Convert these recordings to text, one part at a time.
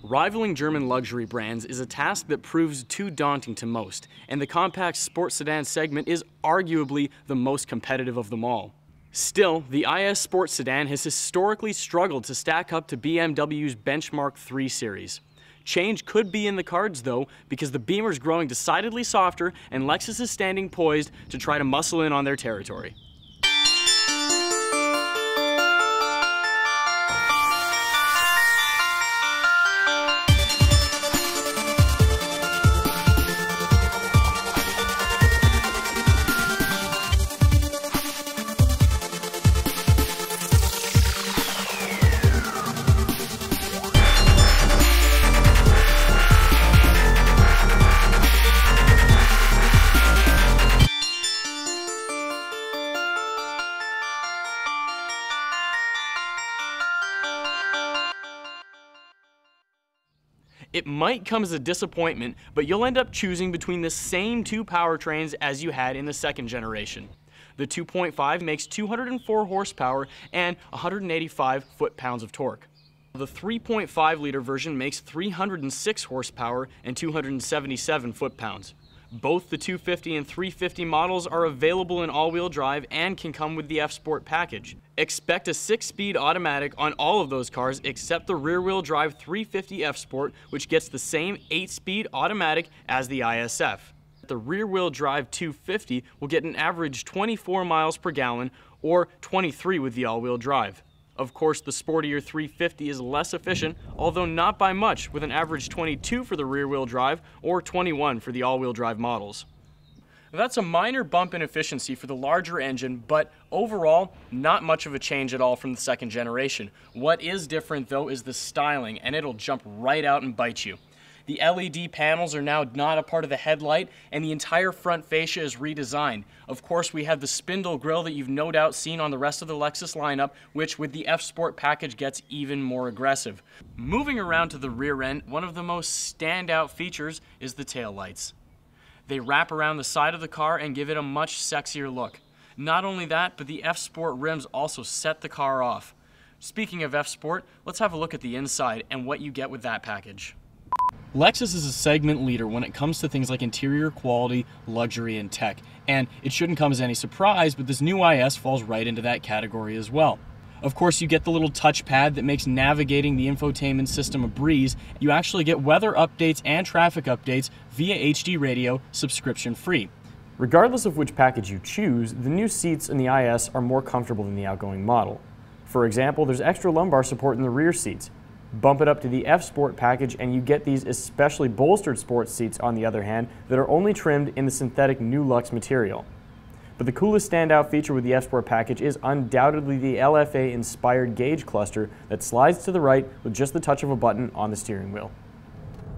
Rivaling German luxury brands is a task that proves too daunting to most, and the compact sports sedan segment is arguably the most competitive of them all. Still, the IS Sports Sedan has historically struggled to stack up to BMW's benchmark 3 Series. Change could be in the cards though, because the Beamer's growing decidedly softer and Lexus is standing poised to try to muscle in on their territory. It might come as a disappointment, but you'll end up choosing between the same two powertrains as you had in the second generation. The 2.5 makes 204 horsepower and 185 foot-pounds of torque. The 3.5-liter version makes 306 horsepower and 277 foot-pounds. Both the 250 and 350 models are available in all-wheel drive and can come with the F-Sport package. Expect a 6-speed automatic on all of those cars except the rear-wheel drive 350 F-Sport, which gets the same 8-speed automatic as the ISF. The rear-wheel drive 250 will get an average 24 miles per gallon or 23 with the all-wheel drive. Of course, the sportier 350 is less efficient, although not by much, with an average 22 for the rear-wheel drive or 21 for the all-wheel drive models. That's a minor bump in efficiency for the larger engine, but overall, not much of a change at all from the second generation. What is different though is the styling, and it'll jump right out and bite you. The LED panels are now not a part of the headlight, and the entire front fascia is redesigned. Of course, we have the spindle grille that you've no doubt seen on the rest of the Lexus lineup, which with the F-Sport package gets even more aggressive. Moving around to the rear end, one of the most standout features is the taillights. They wrap around the side of the car and give it a much sexier look. Not only that, but the F-Sport rims also set the car off. Speaking of F-Sport, let's have a look at the inside and what you get with that package. Lexus is a segment leader when it comes to things like interior quality, luxury, and tech, and it shouldn't come as any surprise, but this new IS falls right into that category as well. Of course, you get the little touchpad that makes navigating the infotainment system a breeze. You actually get weather updates and traffic updates via HD radio, subscription free. Regardless of which package you choose, the new seats in the IS are more comfortable than the outgoing model. For example, there's extra lumbar support in the rear seats. Bump it up to the F-Sport package and you get these especially bolstered sports seats, on the other hand, that are only trimmed in the synthetic New Lux material. But the coolest standout feature with the F-Sport package is undoubtedly the LFA-inspired gauge cluster that slides to the right with just the touch of a button on the steering wheel.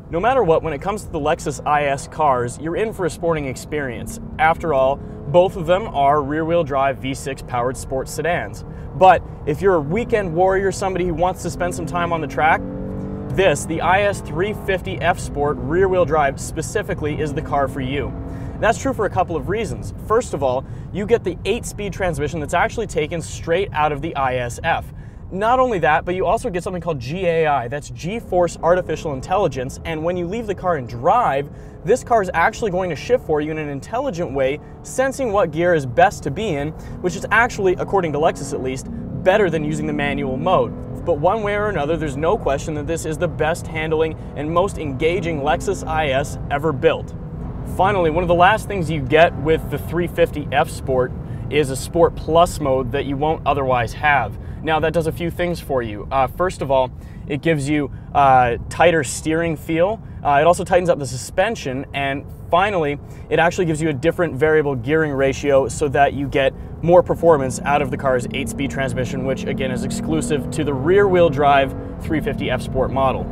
No matter what, when it comes to the Lexus IS cars, you're in for a sporting experience. After all, both of them are rear-wheel drive V6 powered sports sedans. But if you're a weekend warrior, somebody who wants to spend some time on the track, the IS 350 F-Sport rear-wheel drive specifically is the car for you. That's true for a couple of reasons. First of all, you get the 8-speed transmission that's actually taken straight out of the ISF. Not only that, but you also get something called GAI, that's G-Force Artificial Intelligence, and when you leave the car and drive, this car is actually going to shift for you in an intelligent way, sensing what gear is best to be in, which is actually, according to Lexus at least, better than using the manual mode. But one way or another, there's no question that this is the best handling and most engaging Lexus IS ever built. Finally, one of the last things you get with the 350 F-Sport is a Sport Plus mode that you won't otherwise have. Now that does a few things for you. First of all, it gives you a tighter steering feel. It also tightens up the suspension, and finally, it actually gives you a different variable gearing ratio so that you get more performance out of the car's 8-speed transmission, which again is exclusive to the rear-wheel drive 350 F-Sport model.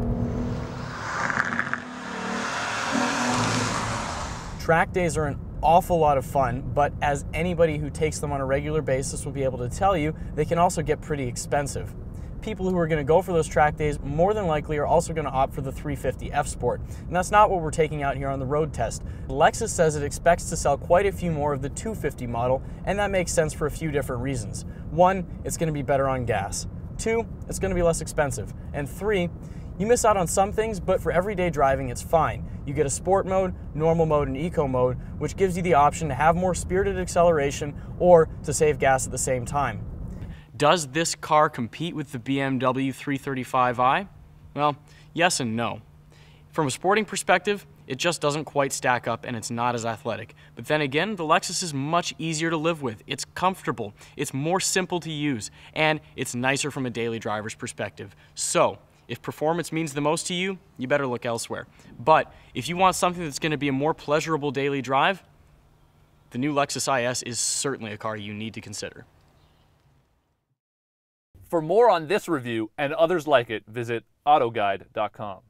Track days are an awful lot of fun, but as anybody who takes them on a regular basis will be able to tell you, they can also get pretty expensive. People who are going to go for those track days more than likely are also going to opt for the 350 F-Sport, and that's not what we're taking out here on the road test. Lexus says it expects to sell quite a few more of the 250 model, and that makes sense for a few different reasons. One, it's going to be better on gas. Two, it's going to be less expensive. And three, You miss out on some things, but for everyday driving, it's fine. You get a sport mode, normal mode, and eco mode, which gives you the option to have more spirited acceleration or to save gas at the same time. Does this car compete with the BMW 335i? Well, yes and no. From a sporting perspective, it just doesn't quite stack up and it's not as athletic. But then again, the Lexus is much easier to live with. It's comfortable, it's more simple to use, and it's nicer from a daily driver's perspective. So, if performance means the most to you, you better look elsewhere. But if you want something that's going to be a more pleasurable daily drive, the new Lexus IS is certainly a car you need to consider. For more on this review and others like it, visit autoguide.com.